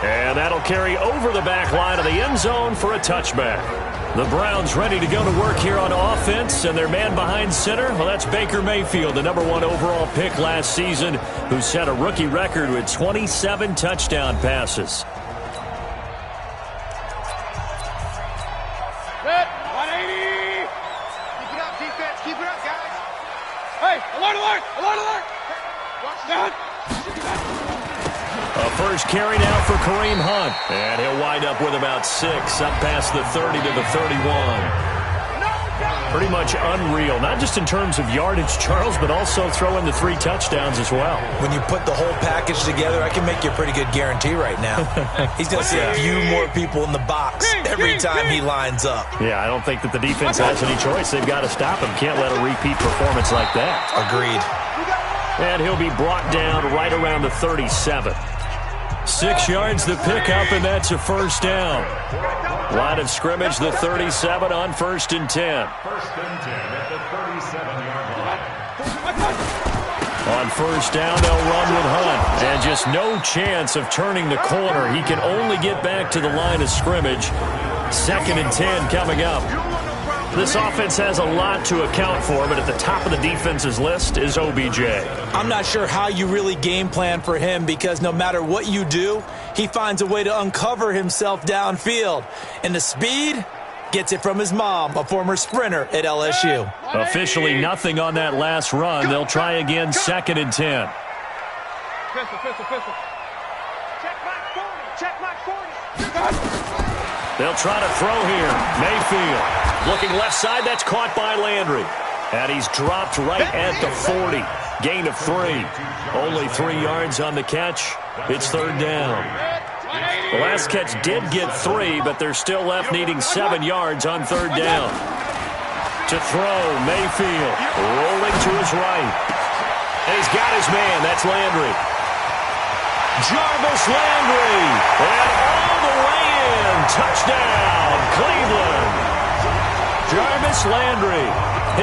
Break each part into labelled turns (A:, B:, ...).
A: And that'll carry over the back line of the end zone for a touchback. The Browns ready to go to work here on offense, and their man behind center, well, that's Baker Mayfield, the #1 overall pick last season, who set a rookie record with 27 touchdown passes.
B: Set, 180. Keep it up, defense. Keep it up, guys. Hey, alert, alert, alert, alert. Watch down.
A: A first carry now for Kareem Hunt. And he'll wind up with about 6, up past the 30 to the 31. Pretty much unreal, not just in terms of yardage, Charles, but also throwing the 3 touchdowns as well.
C: When you put the whole package together, I can make you a pretty good guarantee right now. He's going to see a few more people in the box every time he lines up.
A: Yeah, I don't think that the defense has any choice. They've got to stop him. Can't let a repeat performance like that.
C: Agreed.
A: And he'll be brought down right around the 37. 6 yards the pickup, and that's a first down. Line of scrimmage, the 37 on 1st and 10.
D: First and 10 at the 37-yard line.
A: On first down, they'll run with Hunt. And just no chance of turning the corner. He can only get back to the line of scrimmage. 2nd and 10 coming up. This offense has a lot to account for, but at the top of the defense's list is OBJ.
C: I'm not sure how you really game plan for him, because no matter what you do, he finds a way to uncover himself downfield. And the speed gets it from his mom, a former sprinter at LSU.
A: Officially nothing on that last run. They'll try again, 2nd and 10.
B: Pistol, pistol, pistol. Check my 40. Check my 40.
A: They'll try to throw here. Mayfield. Looking left side, that's caught by Landry. And he's dropped right at the 40. Gain of 3. Only 3 yards on the catch. It's 3rd down. The last catch did get 3, but they're still left needing 7 yards on 3rd down. To throw, Mayfield rolling to his right. And he's got his man. That's Landry. Jarvis Landry. And all the way in. Touchdown, Cleveland. Jarvis Landry,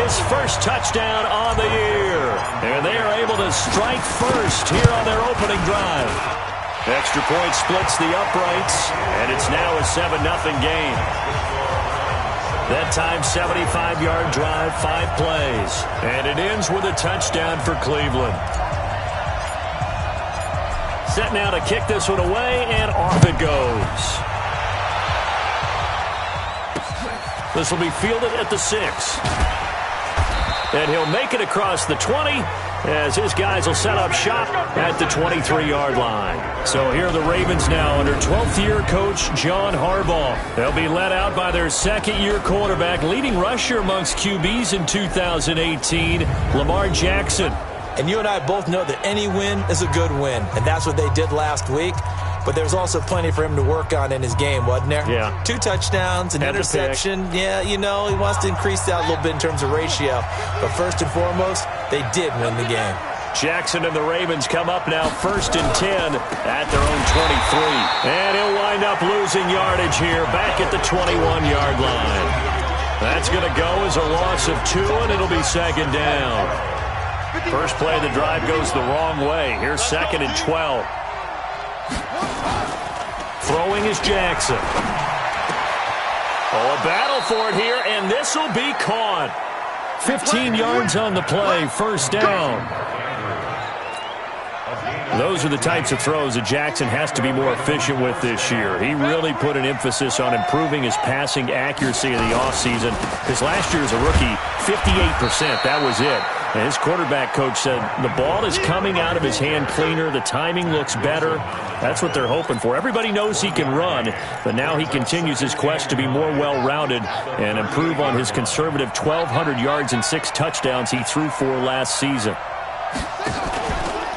A: his first touchdown on the year. And they are able to strike first here on their opening drive. Extra point splits the uprights, and it's now a 7-0 game. That time, 75-yard drive, 5 plays. And it ends with a touchdown for Cleveland. Set now to kick this one away, and off it goes. This will be fielded at the 6. And he'll make it across the 20 as his guys will set up shop at the 23-yard line. So here are the Ravens now under 12th-year coach John Harbaugh. They'll be led out by their second-year quarterback, leading rusher amongst QBs in 2018, Lamar Jackson.
C: And you and I both know that any win is a good win, and that's what they did last week. But there's also plenty for him to work on in his game, wasn't there?
A: Yeah.
C: 2 touchdowns, an interception. Yeah, you know, he wants to increase that a little bit in terms of ratio. But first and foremost, they did win the game.
A: Jackson and the Ravens come up now 1st and 10 at their own 23. And he'll wind up losing yardage here back at the 21-yard line. That's going to go as a loss of 2, and it'll be 2nd down. First play of the drive goes the wrong way. Here's 2nd and 12. Throwing is Jackson. Oh, a battle for it here, and this will be caught. 15 yards on the play, 1st down. Those are the types of throws that Jackson has to be more efficient with this year. He really put an emphasis on improving his passing accuracy in the offseason. Because last year as a rookie, 58%, that was it. And his quarterback coach said the ball is coming out of his hand cleaner. The timing looks better. That's what they're hoping for. Everybody knows he can run, but now he continues his quest to be more well-rounded and improve on his conservative 1,200 yards and 6 touchdowns he threw for last season.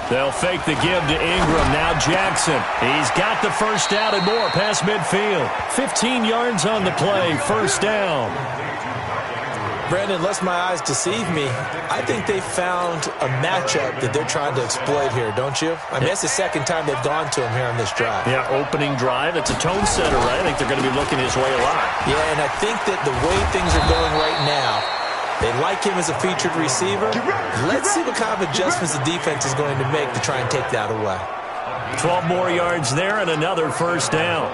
A: They'll fake the give to Ingram. Now Jackson. He's got the first down and more past midfield. 15 yards on the play, 1st down.
C: Brandon, unless my eyes deceive me, I think they found a matchup that they're trying to exploit here, don't you? I mean, that's the 2nd time they've gone to him here on this drive.
A: Yeah, opening drive. It's a tone setter, right? I think they're going to be looking his way a lot.
C: Yeah, and I think that the way things are going right now, they like him as a featured receiver. Let's see what kind of adjustments the defense is going to make to try and take that away.
A: 12 more yards there and another first down.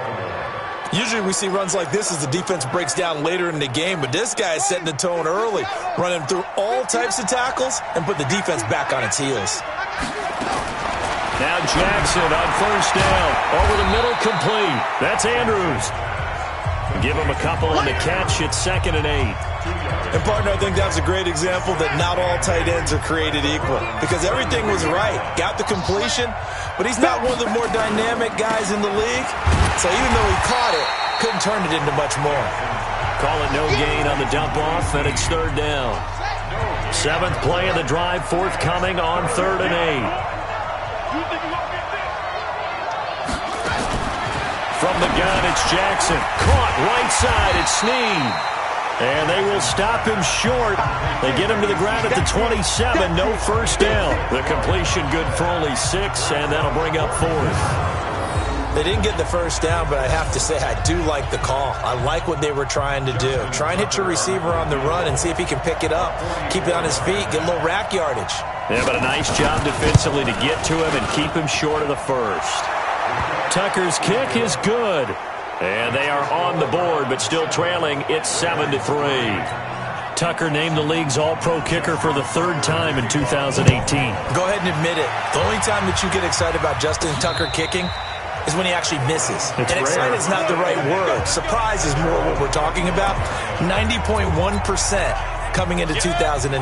C: Usually we see runs like this as the defense breaks down later in the game, but this guy is setting the tone early, running through all types of tackles and put the defense back on its heels.
A: Now Jackson on first down. Over the middle, complete. That's Andrews. Give him a couple on the catch. It's 2nd and 8.
C: And, partner, I think that's a great example that not all tight ends are created equal because everything was right. Got the completion, but he's not one of the more dynamic guys in the league. So even though he caught it, couldn't turn it into much more.
A: Call it no gain on the dump off, and it's 3rd down. 7th play of the drive, forthcoming on 3rd and 8. From the gun, it's Jackson. Caught right side, it's Snead. And they will stop him short. They get him to the ground at the 27, no first down. The completion good for only 6, and that'll bring up 4th.
C: They didn't get the first down, but I have to say I do like the call. I like what they were trying to do. Try and hit your receiver on the run and see if he can pick it up. Keep it on his feet, get a little rack yardage.
A: Yeah, but a nice job defensively to get to him and keep him short of the first. Tucker's kick is good. And they are on the board, but still trailing. It's 7-3. Tucker named the league's all-pro kicker for the 3rd time in 2018.
C: Go ahead and admit it. The only time that you get excited about Justin Tucker kicking is when he actually misses.
A: It's
C: and excited is not the right word. Surprise is more what we're talking about. 90.1% coming into 2019.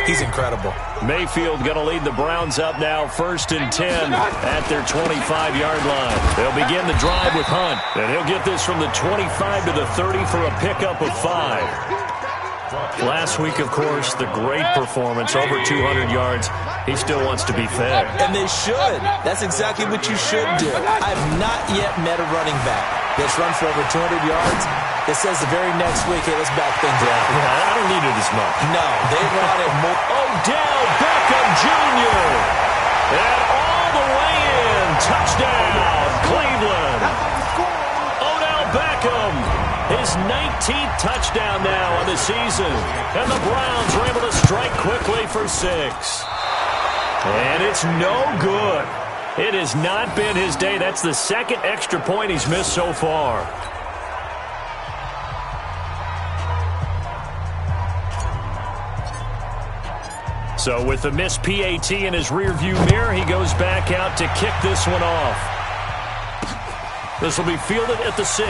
C: He's incredible.
A: Mayfield going to lead the Browns up now, 1st and 10 at their 25-yard line. They'll begin the drive with Hunt, and he'll get this from the 25 to the 30 for a pickup of 5. Last week, of course, the great performance, over 200 yards. He still wants to be fed.
C: And they should. That's exactly what you should do. I have not yet met a running back that's run for over 200 yards that says the very next week, hey, let's back things up.
A: Yeah, I don't need it as much.
C: No, they want it more.
A: Odell Beckham Jr. And all the way in. Touchdown, Cleveland. Odell Beckham. His 19th touchdown now on the season. And the Browns are able to strike quickly for 6. And it's no good. It has not been his day. That's the 2nd extra point he's missed so far. So with the missed PAT in his rearview mirror, he goes back out to kick this one off. This will be fielded at the 6.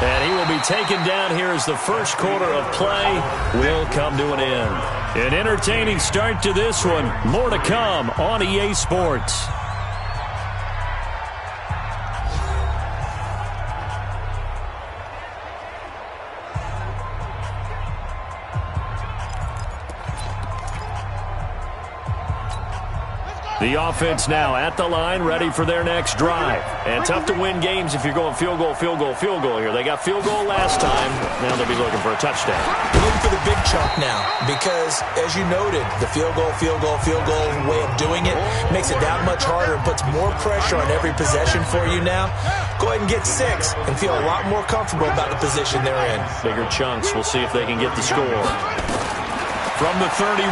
A: And he will be taken down here as the first quarter of play will come to an end. An entertaining start to this one. More to come on EA Sports. The offense now at the line, ready for their next drive. And tough to win games if you're going field goal, field goal, field goal here. They got field goal last time. Now they'll be looking for a touchdown.
C: They're looking for the big chunk now because, as you noted, the field goal way of doing it makes it that much harder and puts more pressure on every possession for you now. Go ahead and get 6 and feel a lot more comfortable about the position they're in.
A: Bigger chunks. We'll see if they can get the score. From the 31,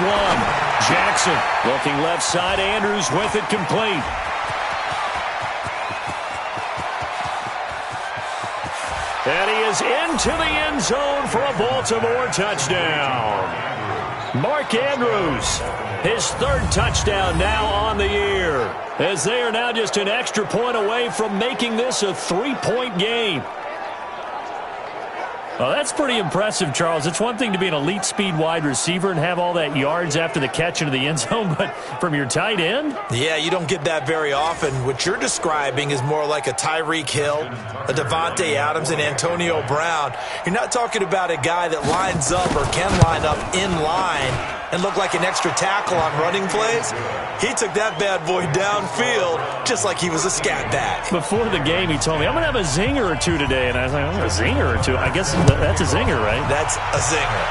A: Jackson looking left side. Andrews with it complete. And he is into the end zone for a Baltimore touchdown. Mark Andrews, his 3rd touchdown now on the year, as they are now just an extra point away from making this a 3-point game. Well, that's pretty impressive, Charles. It's one thing to be an elite speed wide receiver and have all that yards after the catch into the end zone, but from your tight end?
C: Yeah, you don't get that very often. What you're describing is more like a Tyreek Hill, a Devontae Adams, and Antonio Brown. You're not talking about a guy that lines up or can line up in line and look like an extra tackle on running plays. He took that bad boy downfield just like he was a scat back.
A: Before the game, he told me, I'm going to have a zinger or two today. And I was like, a zinger or two? I guess that's a zinger, right?
C: That's a zinger.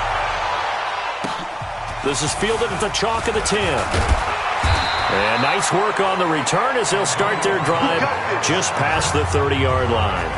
A: This is fielded at the chalk of the 10. And nice work on the return as they'll start their drive just past the 30-yard line.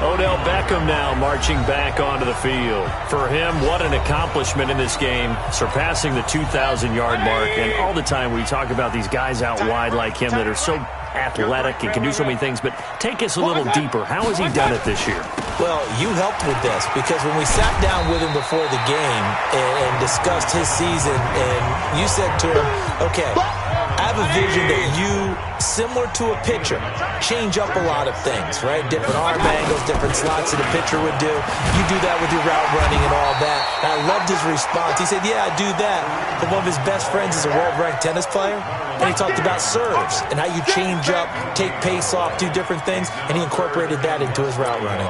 A: Odell Beckham now marching back onto the field. For him, what an accomplishment in this game, surpassing the 2,000-yard mark. And all the time we talk about these guys out wide like him that are so athletic and can do so many things, but take us a little deeper. How has he done it this year?
C: Well, you helped with this because when we sat down with him before the game and discussed his season, and you said to him, okay, I have a vision that you, similar to a pitcher, change up a lot of things, right? Different arm angles, different slots that a pitcher would do. You do that with your route running and all that. And I loved his response. He said, yeah, I do that. But one of his best friends is a world-ranked tennis player. And he talked about serves and how you change up, take pace off, do different things. And he incorporated that into his route running.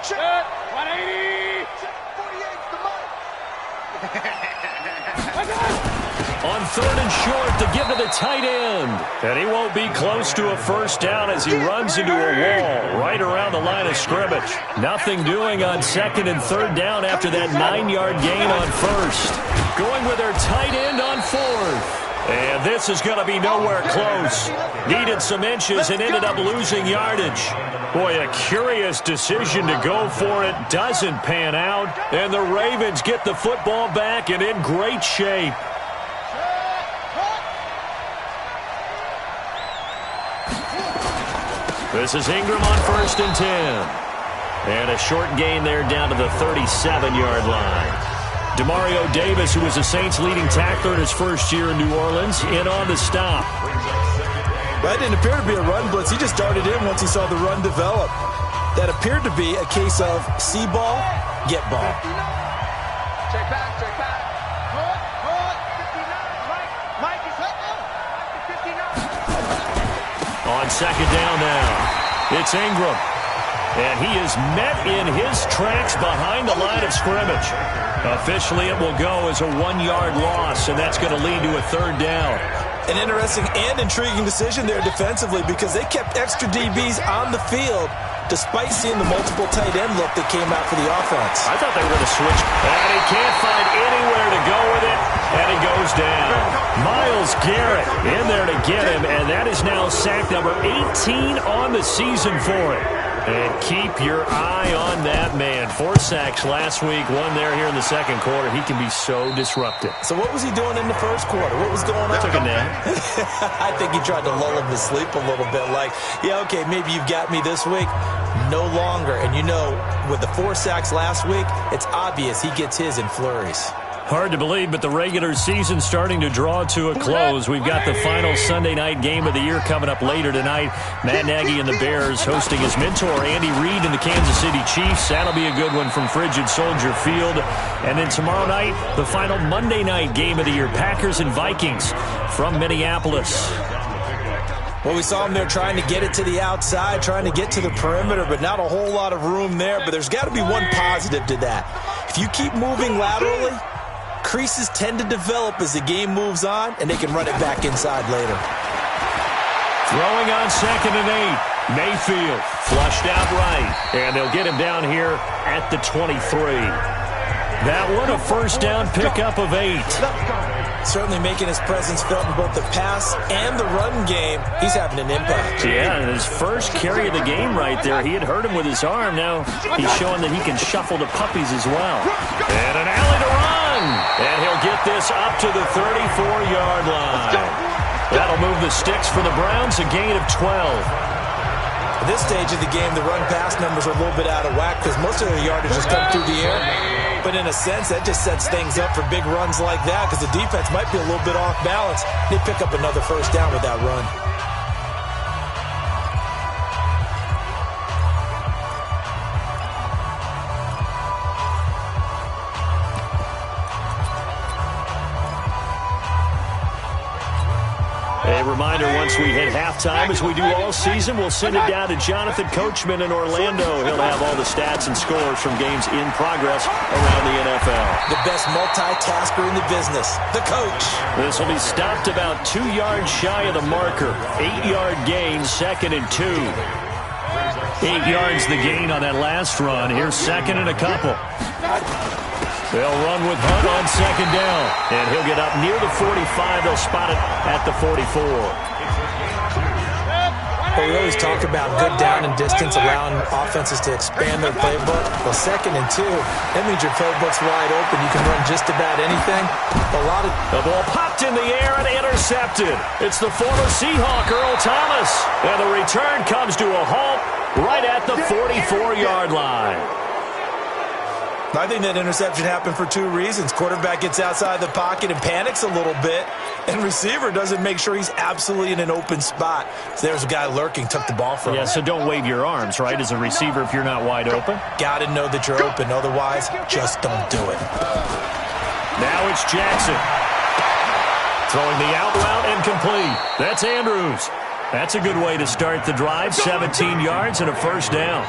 B: Check. 180. 48's the mark.
A: On 3rd and short to give to the tight end. And he won't be close to a first down as he runs into a wall right around the line of scrimmage. Nothing doing on 2nd and 3rd down after that 9-yard gain on 1st. Going with their tight end on 4th. And this is going to be nowhere close. Needed some inches and ended up losing yardage. Boy, a curious decision to go for it. Doesn't pan out. And the Ravens get the football back and in great shape. This is Ingram on 1st and 10. And a short gain there down to the 37-yard line. Demario Davis, who was the Saints' leading tackler in his first year in New Orleans, in on the stop.
C: That didn't appear to be a run blitz. He just started in once he saw the run develop. That appeared to be a case of see ball, get ball.
B: Check back, check back. Hold. 59. Mike is hit. 59.
A: On 2nd down now, it's Ingram. And he is met in his tracks behind the line of scrimmage. Officially, it will go as a 1-yard loss, and that's going to lead to a 3rd down.
C: An interesting and intriguing decision there defensively because they kept extra DBs on the field despite seeing the multiple tight end look that came out for the offense.
A: I thought they were going to switch. And he can't find anywhere to go with it, and he goes down. Myles Garrett in there to get him, and that is now sack number 18 on the season for him. And keep your eye on that man. 4 sacks last week, 1 there here in the 2nd quarter. He can be so disruptive.
C: So what was he doing in the 1st quarter? What was going on?
A: Took a nap.
C: I think he tried to lull him to sleep a little bit. Like, yeah, okay, maybe you've got me this week. No longer. And you know, with the 4 sacks last week, it's obvious he gets his in flurries.
A: Hard to believe, but the regular season starting to draw to a close. We've got the final Sunday night game of the year coming up later tonight. Matt Nagy and the Bears hosting his mentor, Andy Reid, and the Kansas City Chiefs. That'll be a good one from Frigid Soldier Field. And then tomorrow night, the final Monday night game of the year, Packers and Vikings from Minneapolis.
C: Well, we saw him there trying to get it to the outside, trying to get to the perimeter, but not a whole lot of room there. But there's got to be one positive to that. If you keep moving laterally, creases tend to develop as the game moves on, and they can run it back inside later.
A: Throwing on 2nd and 8. Mayfield flushed out right, and they'll get him down here at the 23. That one a first down pickup of 8.
C: Certainly making his presence felt in both the pass and the run game. He's having an impact.
A: Yeah, and his first carry of the game right there. He had hurt him with his arm. Now he's showing that he can shuffle the puppies as well. And an alley to run. And he'll get this up to the 34-yard line. That'll move the sticks for the Browns, a gain of 12.
C: At this stage of the game, the run-pass numbers are a little bit out of whack because most of their yardage has come through the air. But in a sense, that just sets things up for big runs like that because the defense might be a little bit off balance. They pick up another first down with that run.
A: A reminder, once we hit halftime, as we do all season, we'll send it down to Jonathan Coachman in Orlando. He'll have all the stats and scores from games in progress around the NFL.
C: The best multitasker in the business, the coach.
A: This will be stopped about 2 yards shy of the marker. 8-yard gain, 2nd and 2. 8 yards the gain on that last run. Here's 2nd and a couple. They'll run with Hunt on second down. And he'll get up near the 45. They'll spot it at the 44.
C: Well, we always talk about good down and distance, allowing offenses to expand their playbook. Well, 2nd and 2, that means your playbook's wide open. You can run just about anything.
A: The ball popped in the air and intercepted. It's the former Seahawk, Earl Thomas. And the return comes to a halt right at the 44-yard line.
C: I think that interception happened for 2 reasons. Quarterback gets outside the pocket and panics a little bit, and receiver doesn't make sure he's absolutely in an open spot. So there's a guy lurking, took the ball from him.
A: Yeah, so don't wave your arms, right, as a receiver if you're not wide open.
C: Got to know that you're open. Otherwise, just don't do it.
A: Now it's Jackson. Throwing the out route and complete. That's Andrews. That's a good way to start the drive. 17 yards and a first down.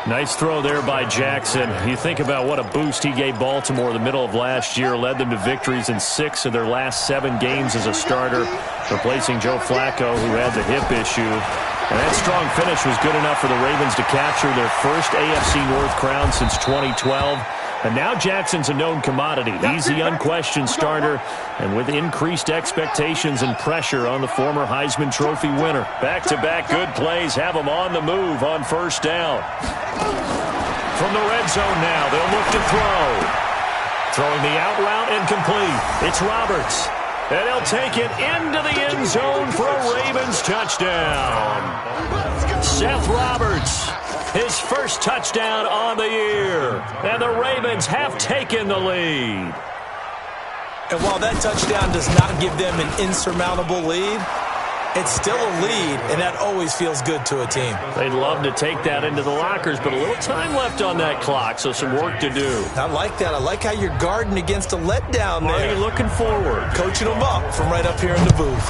A: Nice throw there by Jackson. You think about what a boost he gave Baltimore the middle of last year, led them to victories in 6 of their last 7 games as a starter, replacing Joe Flacco, who had the hip issue. And that strong finish was good enough for the Ravens to capture their first AFC North crown since 2012. And now Jackson's a known commodity. He's the unquestioned starter, and with increased expectations and pressure on the former Heisman Trophy winner. Back-to-back good plays have him on the move on first down. From the red zone now, they'll look to throw. Throwing the out route and complete. It's Roberts. And he'll take it into the end zone for a Ravens touchdown. Seth Roberts. His first touchdown on the year. And the Ravens have taken the lead.
C: And while that touchdown does not give them an insurmountable lead, it's still a lead, and that always feels good to a team.
A: They'd love to take that into the lockers, but a little time left on that clock, so some work to do.
C: I like that. I like how you're guarding against a letdown there.
A: Are you looking forward?
C: Coaching them up from right up here in the booth.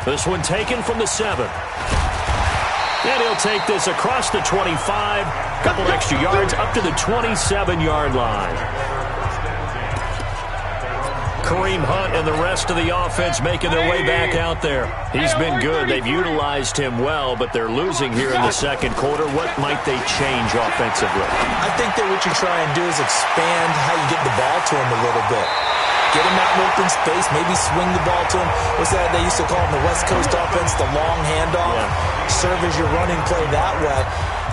A: This one taken from the 7. And he'll take this across the 25, couple extra yards up to the 27-yard line. Kareem Hunt and the rest of the offense making their way back out there. He's been good. They've utilized him well, but they're losing here in the second quarter. What might they change offensively?
C: I think that what you try and do is expand how you get the ball to him a little bit. Get him out in open space, maybe swing the ball to him. What's that they used to call in the West Coast offense, the long handoff? Yeah. Serve as your running play that way,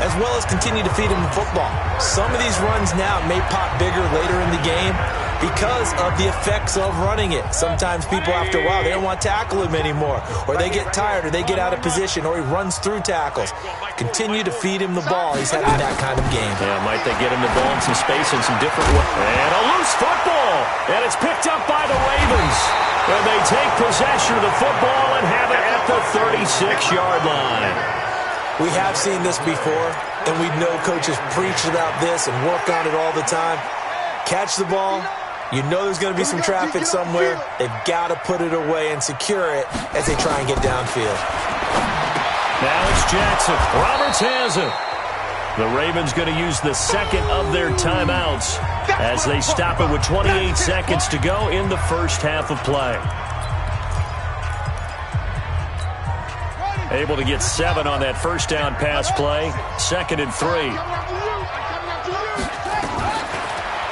C: as well as continue to feed him the football. Some of these runs now may pop bigger later in the game because of the effects of running it. Sometimes people, after a while, they don't want to tackle him anymore, or they get tired, or they get out of position, or he runs through tackles. Continue to feed him the ball. He's having that kind of game.
A: Yeah, might they get him the ball in some space in some different ways. And a loose football, and it's picked up by the Ravens. And they take possession of the football and have it at the 36-yard line.
C: We have seen this before, and we know coaches preach about this and work on it all the time. Catch the ball. You know there's going to be some traffic somewhere. They've got to put it away and secure it as they try and get downfield.
A: Now it's Jackson. Roberts has it. The Ravens going to use the second of their timeouts as they stop it with 28 seconds to go in the first half of play. Able to get 7 on that first down pass play. 2nd and 3.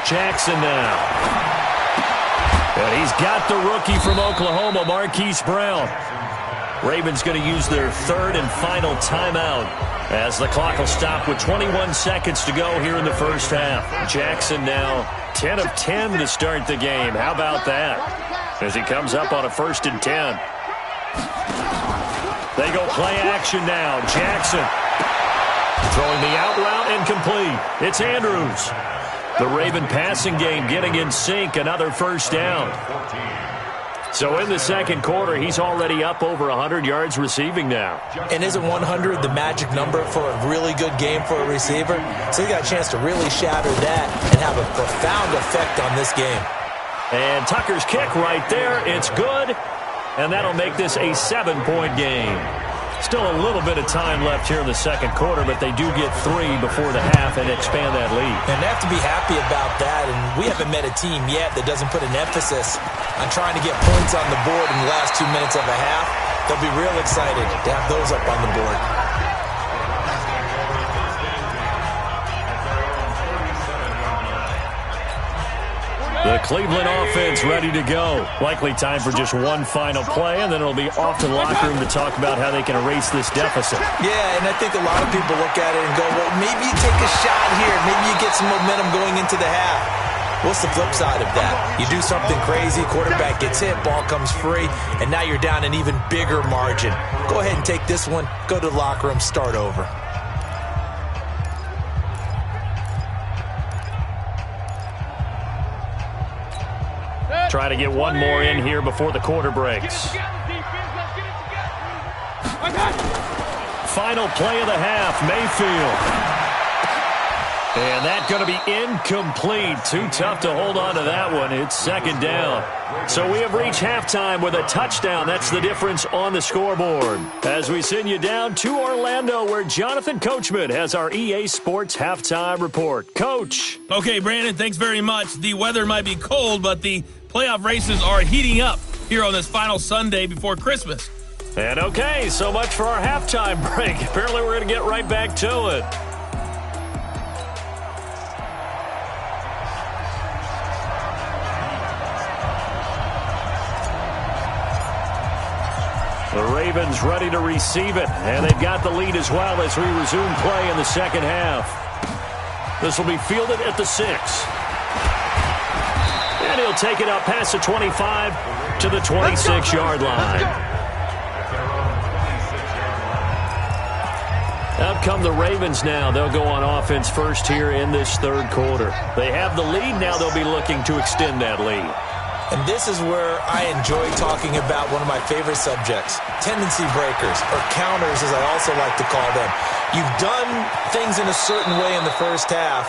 A: Jackson now. And he's got the rookie from Oklahoma, Marquise Brown. Ravens going to use their 3rd and final timeout as the clock will stop with 21 seconds to go here in the first half. Jackson now 10 of 10 to start the game. How about that? As he comes up on a 1st and 10. They go play action now. Jackson throwing the out route and complete. It's Andrews. The Raven passing game getting in sync. Another first down. So in the second quarter, he's already up over 100 yards receiving now.
C: And isn't 100 the magic number for a really good game for a receiver? So he got a chance to really shatter that and have a profound effect on this game.
A: And Tucker's kick right there. It's good. And that'll make this a 7-point game. Still a little bit of time left here in the second quarter, but they do get 3 before the half and expand that lead.
C: And they have to be happy about that. And we haven't met a team yet that doesn't put an emphasis on trying to get points on the board in the last 2 minutes of a half. They'll be real excited to have those up on the board.
A: Cleveland offense ready to go. Likely time for just one final play, and then it'll be off to the locker room to talk about how they can erase this deficit.
C: Yeah, and I think a lot of people look at it and go, well, maybe you take a shot here. Maybe you get some momentum going into the half. What's the flip side of that? You do something crazy, quarterback gets hit, ball comes free, and now you're down an even bigger margin. Go ahead and take this one, go to the locker room, start over.
A: Try to get one more in here before the quarter breaks. Final play of the half, Mayfield. And that's going to be incomplete. Too tough to hold on to that one. It's second down. So we have reached halftime with a touchdown. That's the difference on the scoreboard. As we send you down to Orlando, where Jonathan Coachman has our EA Sports halftime report. Coach.
E: Okay, Brandon, thanks very much. The weather might be cold, but the playoff races are heating up here on this final Sunday before Christmas.
A: And okay, so much for our halftime break. Apparently we're going to get right back to it. The Ravens ready to receive it, and they've got the lead as well as we resume play in the second half. This will be fielded at the 6. And he'll take it up past the 25 to the 26-yard line. Up come the Ravens now. They'll go on offense first here in this third quarter. They have the lead. Now they'll be looking to extend that lead.
C: And this is where I enjoy talking about one of my favorite subjects, tendency breakers, or counters as I also like to call them. You've done things in a certain way in the first half,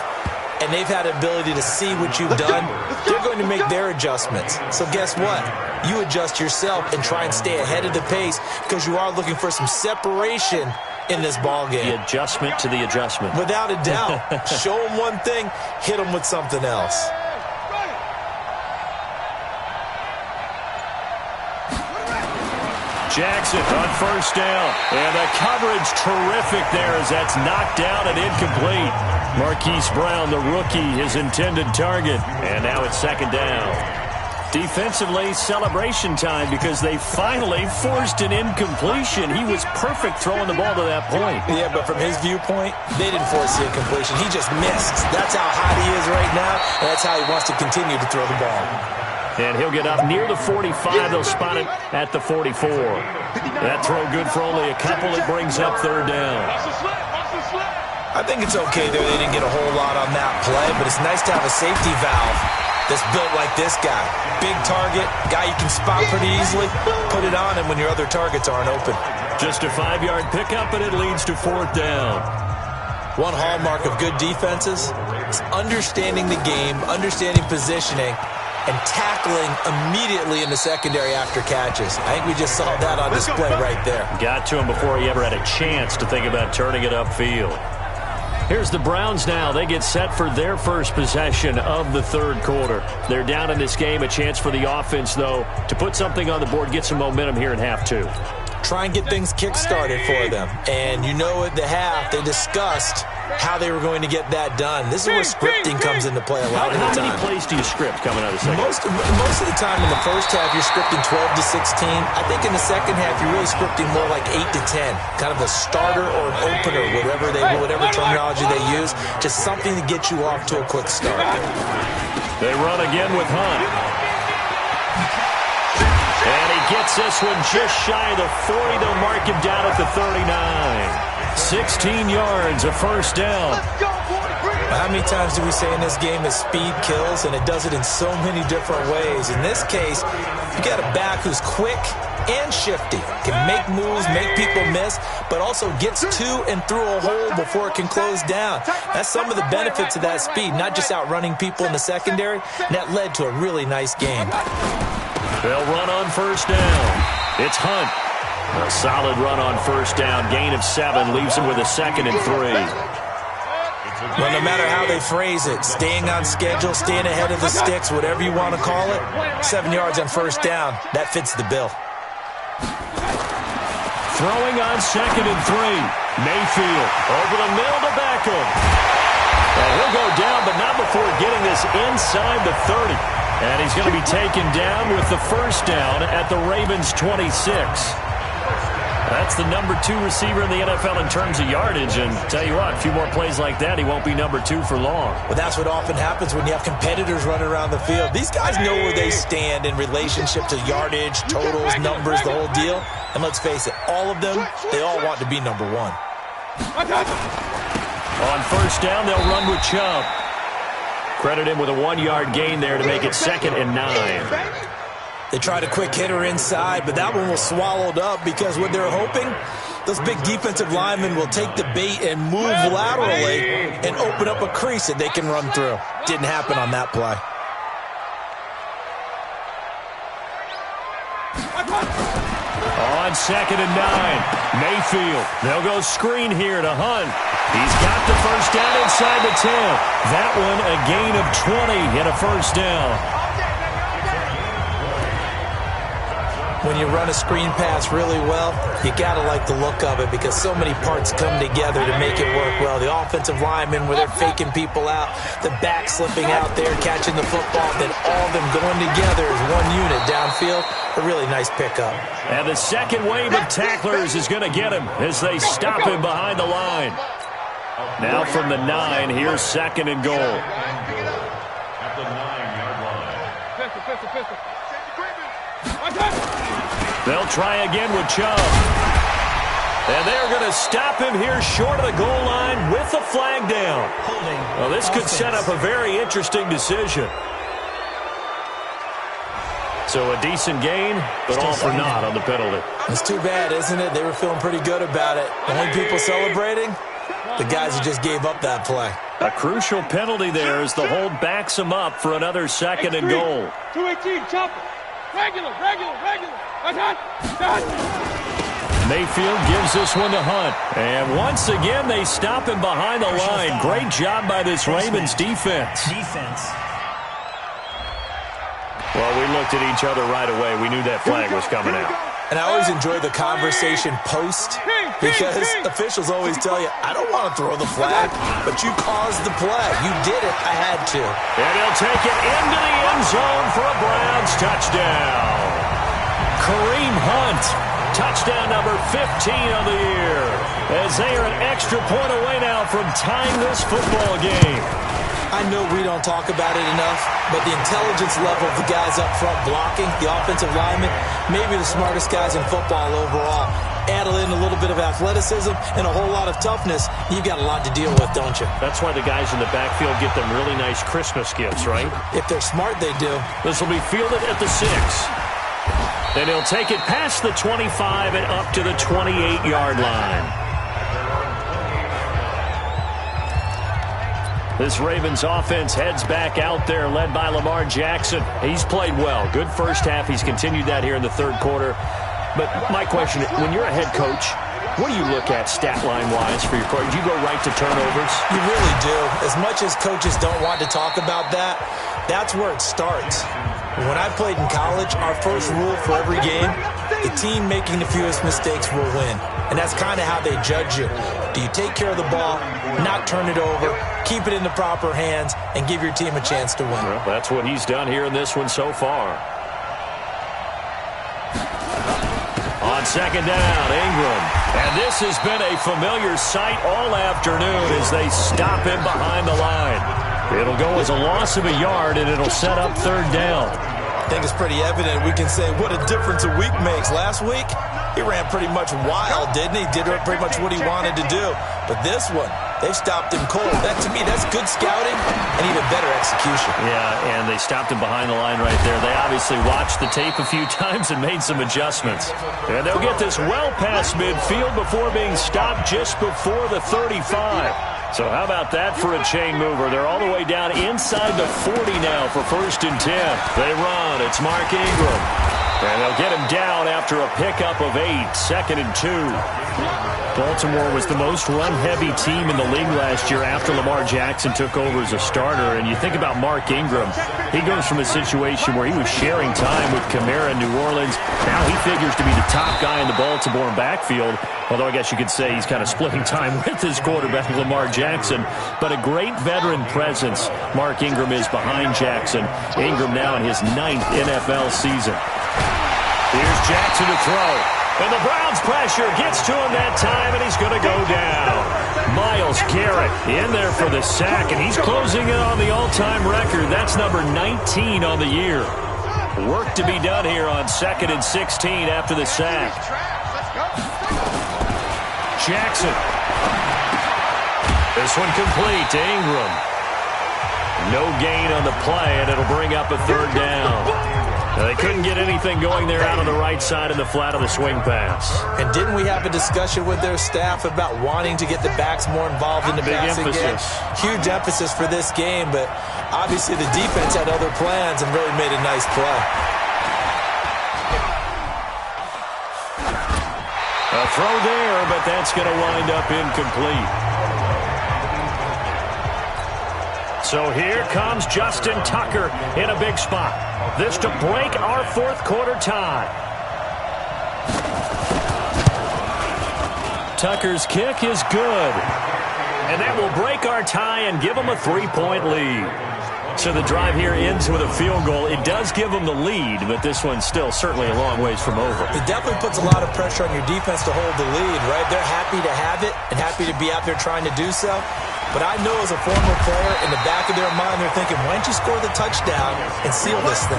C: and they've had the ability to see what you've done. They're going to make their adjustments. So guess what? You adjust yourself and try and stay ahead of the pace because you are looking for some separation in this ball game.
A: The adjustment to the adjustment.
C: Without a doubt. Show them one thing, hit them with something else.
A: Jackson on first down. And the coverage terrific there as that's knocked down and incomplete. Marquise Brown, the rookie, his intended target. And now it's second down. Defensively, celebration time because they finally forced an incompletion. He was perfect throwing the ball to that point.
C: Yeah, but from his viewpoint, they didn't force the incompletion. He just missed. That's how hot he is right now, and that's how he wants to continue to throw the ball.
A: And he'll get up near the 45. They'll spot it at the 44. That throw good for only a couple. It brings up third down.
C: I think it's okay there. They didn't get a whole lot on that play, but it's nice to have a safety valve that's built like this guy. Big target, guy you can spot pretty easily. Put it on him when your other targets aren't open.
A: Just a 5-yard pickup, and it leads to fourth down.
C: One hallmark of good defenses is understanding the game, understanding positioning, and tackling immediately in the secondary after catches. I think we just saw that on display right there.
A: Got to him before he ever had a chance to think about turning it upfield. Here's the Browns now. They get set for their first possession of the third quarter. They're down in this game. A chance for the offense, though, to put something on the board, get some momentum here in half 2.
C: Try and get things kick-started for them. And you know at the half, they discussed how they were going to get that done. This is where scripting comes into play a lot of the time.
A: How many plays do you script coming out of the second?
C: Most of the time in the first half, you're scripting 12 to 16. I think in the second half, you're really scripting more like 8 to 10. Kind of a starter or an opener, whatever terminology they use. Just something to get you off to a quick start.
A: They run again with Hunt. And he gets this one just shy of the 40. They'll mark him down at the 39. 16 yards, a first down.
C: How many times do we say in this game that speed kills, and it does it in so many different ways? In this case, you got a back who's quick and shifty, can make moves, make people miss, but also gets to and through a hole before it can close down. That's some of the benefits of that speed, not just outrunning people in the secondary, and that led to a really nice game.
A: They'll run on first down. It's Hunt. A solid run on first down. Gain of 7 leaves him with a 2nd and 3.
C: Well, no matter how they phrase it, staying on schedule, staying ahead of the sticks, whatever you want to call it, 7 yards on first down, that fits the bill.
A: Throwing on 2nd and 3. Mayfield over the middle to Beckham. And he'll go down, but not before getting this inside the 30. And he's going to be taken down with the first down at the Ravens' 26. That's the number 2 receiver in the NFL in terms of yardage. And tell you what, a few more plays like that, he won't be number 2 for long.
C: Well, that's what often happens when you have competitors running around the field. These guys know where they stand in relationship to yardage, totals, numbers, the whole deal. And let's face it, all of them, they all want to be number 1.
A: On first down, they'll run with Chubb. Credit him with a 1-yard gain there to make it 2nd and 9.
C: They tried a quick hitter inside, but that one was swallowed up because what they're hoping, those big defensive linemen will take the bait and move laterally and open up a crease that they can run through. Didn't happen on that play.
A: On 2nd and 9, Mayfield. They'll go screen here to Hunt. He's got the first down inside the 10. That one a gain of 20 and a first down.
C: When you run a screen pass really well, you got to like the look of it because so many parts come together to make it work well. The offensive linemen where they're faking people out, the back slipping out there, catching the football, then all of them going together as one unit downfield. A really nice pickup.
A: And the second wave of tacklers is going to get him as they stop him behind the line. Now from the 9, here's 2nd and goal.
D: At the 9-yard line.
B: Pistol.
A: They'll try again with Chubb. And they're going to stop him here short of the goal line with the flag down. Well, this could set up a very interesting decision. So a decent gain, but all for naught on the penalty.
C: It's too bad, isn't it? They were feeling pretty good about it. Only people celebrating, the guys who just gave up that play.
A: A crucial penalty there as the hold backs him up for another 2nd and goal.
B: 218, chopper. Regular.
A: Mayfield gives this one to Hunt. And once again, they stop him behind the line. Great job by this Ravens defense. Well, we looked at each other right away. We knew that flag was coming out.
C: And I always enjoy the conversation post because officials always tell you, I don't want to throw the flag, but you caused the play. You did it. I had to.
A: And he'll take it into the end zone for a Browns touchdown. Kareem Hunt, touchdown number 15 of the year, as they are an extra point away now from tying this football game.
C: I know we don't talk about it enough, but the intelligence level of the guys up front blocking, the offensive linemen, maybe the smartest guys in football overall. Add in a little bit of athleticism and a whole lot of toughness, you've got a lot to deal with, don't you?
A: That's why the guys in the backfield get them really nice Christmas gifts, right?
C: If they're smart, they do.
A: This will be fielded at the 6. Then he'll take it past the 25 and up to the 28-yard line. This Ravens offense heads back out there, led by Lamar Jackson. He's played well. Good first half. He's continued that here in the third quarter. But my question, when you're a head coach, what do you look at stat line-wise for your coach? Do you go right to turnovers?
C: You really do. As much as coaches don't want to talk about that, that's where it starts. When I played in college, our first rule for every game, the team making the fewest mistakes will win. And that's kind of how they judge you. Do you take care of the ball, not turn it over, keep it in the proper hands, and give your team a chance to win?
A: Well, that's what he's done here in this one so far. On second down, Ingram. And this has been a familiar sight all afternoon as they stop him behind the line. It'll go as a loss of a yard, and it'll set up third down.
C: I think it's pretty evident. We can say what a difference a week makes. Last week, he ran pretty much wild, didn't he? Did pretty much what he wanted to do. But this one, they've stopped him cold. That, to me, that's good scouting and even better execution.
A: Yeah, and they stopped him behind the line right there. They obviously watched the tape a few times and made some adjustments. And they'll get this well past midfield before being stopped just before the 35. So how about that for a chain mover? They're all the way down inside the 40 now for 1st and 10. They run. It's Mark Ingram. And they'll get him down after a pickup of 8, 2nd and 2. Baltimore was the most run-heavy team in the league last year after Lamar Jackson took over as a starter. And you think about Mark Ingram, he goes from a situation where he was sharing time with Kamara in New Orleans. Now he figures to be the top guy in the Baltimore backfield, although I guess you could say he's kind of splitting time with his quarterback, Lamar Jackson. But a great veteran presence Mark Ingram is behind Jackson. Ingram now in his 9th NFL season. Here's Jackson to throw. And the Browns pressure gets to him that time, and he's going to go down. Myles Garrett in there for the sack, and he's closing in on the all-time record. That's number 19 on the year. Work to be done here on 2nd and 16 after the sack. Jackson. This one complete to Ingram. No gain on the play, and it'll bring up a 3rd down. They couldn't get anything going there out on the right side in the flat of the swing pass. And didn't we have a discussion with their staff about wanting to get the backs more involved in the passing game? Huge emphasis for this game, but obviously the defense had other plans and really made a nice play. A throw there, but that's going to wind up incomplete. So here comes Justin Tucker in a big spot. This to break our 4th quarter tie. Tucker's kick is good. And that will break our tie and give them a 3-point lead. So the drive here ends with a field goal. It does give them the lead, but this one's still certainly a long ways from over. It definitely puts a lot of pressure on your defense to hold the lead, right? They're happy to have it and happy to be out there trying to do so. But I know as a former player, in the back of their mind, they're thinking, why don't you score the touchdown and seal this thing?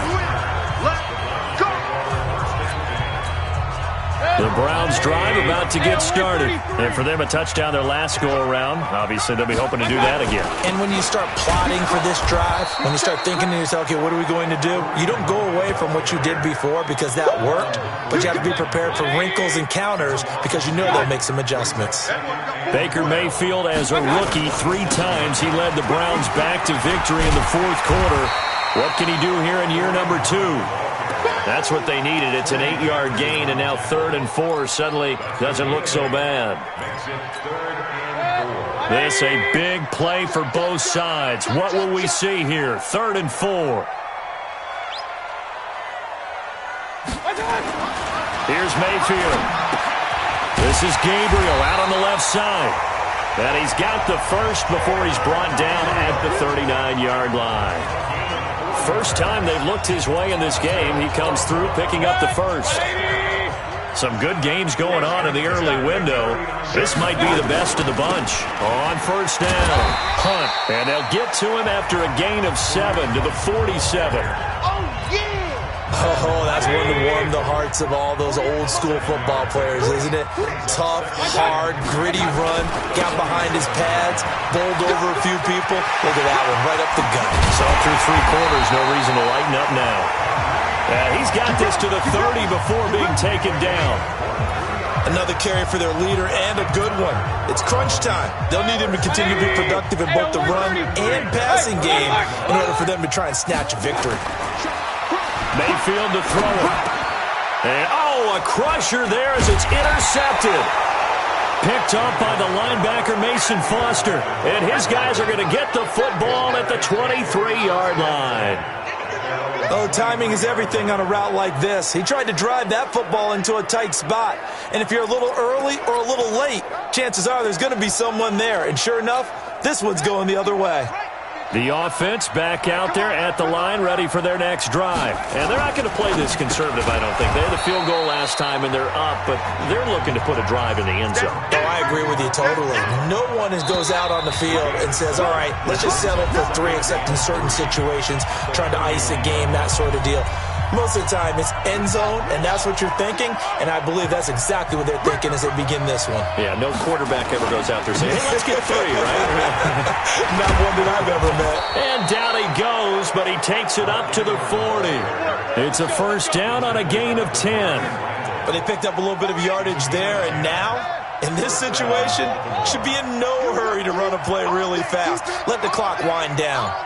A: The Browns drive about to get started. And for them, a touchdown their last go-around. Obviously, they'll be hoping to do that again. And when you start plotting for this drive, when you start thinking to yourself, okay, what are we going to do? You don't go away from what you did before because that worked, but you have to be prepared for wrinkles and counters because you know they'll make some adjustments. Baker Mayfield, as a rookie, 3 times he led the Browns back to victory in the 4th quarter. What can he do here in year number 2? That's what they needed. It's an 8-yard gain, and now 3rd and 4 suddenly doesn't look so bad. This a big play for both sides. What will we see here? 3rd and 4. Here's Mayfield. This is Gabriel out on the left side. And he's got the first before he's brought down at the 39-yard line. First time they've looked his way in this game. He comes through picking up the first. Some good games going on in the early window. This might be the best of the bunch. On 1st down. Hunt. And they'll get to him after a gain of 7 to the 47. Oh, that's one to warm the hearts of all those old-school football players, isn't it? Tough, hard, gritty run, got behind his pads, bowled over a few people. Look at that one, right up the gut. So through 3 quarters, no reason to lighten up now. He's got this to the 30 before being taken down. Another carry for their leader and a good one. It's crunch time. They'll need him to continue to be productive in both the run and passing game in order for them to try and snatch a victory. Mayfield to throw it. And, a crusher there as it's intercepted. Picked up by the linebacker, Mason Foster. And his guys are going to get the football at the 23-yard line. Oh, timing is everything on a route like this. He tried to drive that football into a tight spot. And if you're a little early or a little late, chances are there's going to be someone there. And sure enough, this one's going the other way. The offense back out there at the line, ready for their next drive. And they're not going to play this conservative, I don't think. They had a field goal last time, and they're up, but they're looking to put a drive in the end zone. Oh, I agree with you totally. No one goes out on the field and says, all right, let's just settle for 3, except in certain situations, trying to ice a game, that sort of deal. Most of the time, it's end zone, and that's what you're thinking, and I believe that's exactly what they're thinking as they begin this one. Yeah, no quarterback ever goes out there saying, hey, let's get 3, right? Not one that I've ever met. And down he goes, but he takes it up to the 40. It's a 1st down on a gain of 10. But they picked up a little bit of yardage there, and now, in this situation, should be in no hurry to run a play really fast. Let the clock wind down.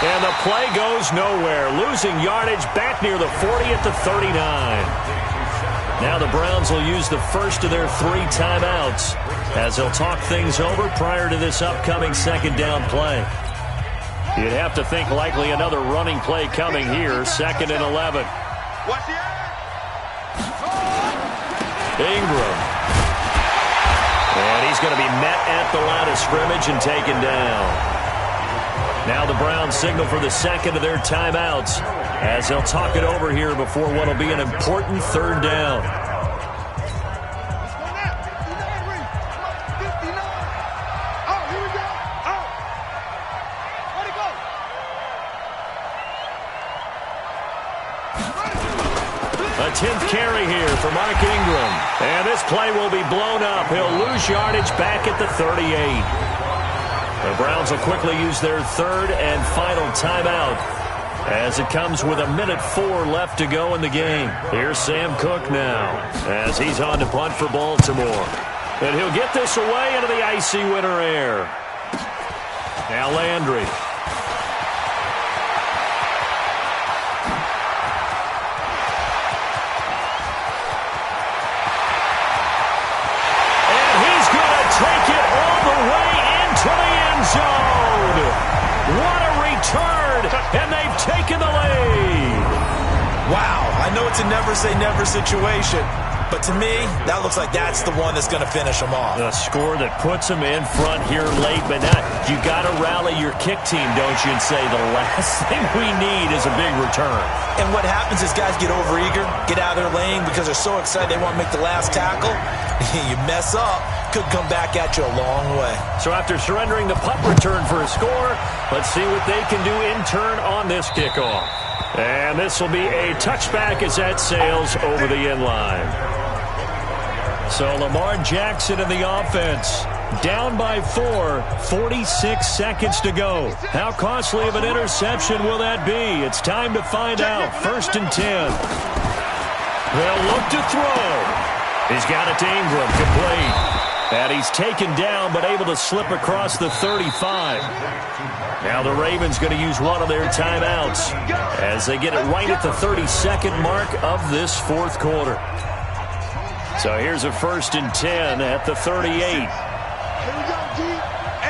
A: And the play goes nowhere, losing yardage back near the 40 at the 39. Now the Browns will use the first of their 3 timeouts as they'll talk things over prior to this upcoming second down play. You'd have to think likely another running play coming here, 2nd and 11. Ingram. And he's going to be met at the line of scrimmage and taken down. Now the Browns signal for the second of their timeouts as they'll talk it over here before what will be an important 3rd down. A 10th carry here for Mark Ingram. And this play will be blown up. He'll lose yardage back at the 38. The Browns will quickly use their 3rd and final timeout as it comes with 1:04 left to go in the game. Here's Sam Cook now as he's on to punt for Baltimore. And he'll get this away into the icy winter air. Now Landry. And he's going to take it all the way into the end zone. What a return, and they've taken the lead.
C: Wow, I know it's a never-say-never situation, but to me, that looks like that's the one that's going to finish them off.
A: A score that puts them in front here late, but now you got to rally your kick team, don't you, and say the last thing we need is a big return.
C: And what happens is guys get overeager, get out of their lane because they're so excited they want to make the last tackle. You mess up, could come back at you a long way. So
A: after surrendering the punt return for a score, let's see what they can do in turn on this kickoff. And this will be a touchback as that sails over the end line. So Lamar Jackson in the offense, down by 4, 46 seconds to go. How costly of an interception will that be? It's time to find out. 1st and 10. They'll look to throw. He's got it to Ingram, complete. And he's taken down but able to slip across the 35. Now the Ravens going to use one of their timeouts as they get it right at the 32nd mark of this 4th quarter. So here's a 1st and 10 at the 38.
B: Here we go, G.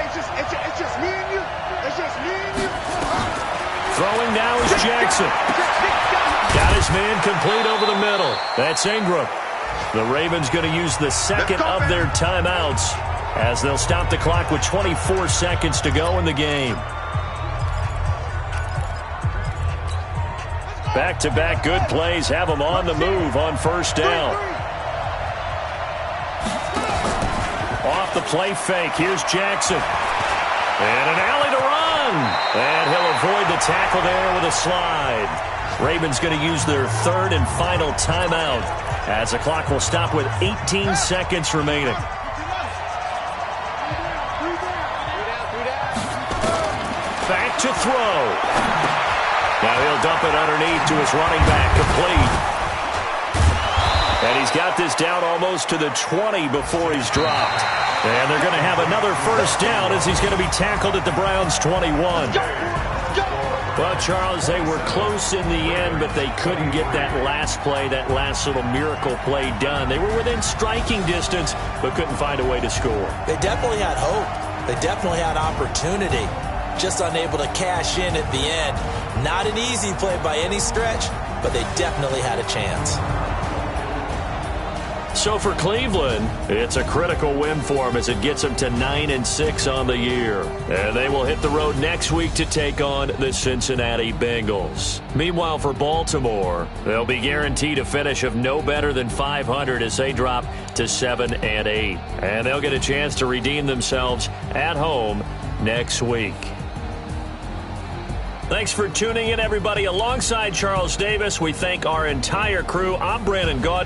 B: It's just me and you. It's just me and you.
A: Throwing now is Jackson. Got his man complete over the middle. That's Ingram. The Ravens going to use the second of their timeouts as they'll stop the clock with 24 seconds to go in the game. Back-to-back good plays have them on the move on 1st down. Off the play fake, here's Jackson. And an alley to run. And he'll avoid the tackle there with a slide. Ravens going to use their 3rd and final timeout as the clock will stop with 18 seconds remaining. Back to throw. Now he'll dump it underneath to his running back, complete. And he's got this down almost to the 20 before he's dropped. And they're going to have another 1st down as he's going to be tackled at the Browns' 21. Well, Charles, they were close in the end, but they couldn't get that last play, that last little miracle play done. They were within striking distance, but couldn't find a way to score.
C: They definitely had hope. They definitely had opportunity. Just unable to cash in at the end. Not an easy play by any stretch, but they definitely had a chance.
A: So for Cleveland, it's a critical win for them as it gets them to 9-6 on the year. And they will hit the road next week to take on the Cincinnati Bengals. Meanwhile, for Baltimore, they'll be guaranteed a finish of no better than 500 as they drop to 7-8. And they'll get a chance to redeem themselves at home next week. Thanks for tuning in, everybody. Alongside Charles Davis, we thank our entire crew. I'm Brandon Gaudin.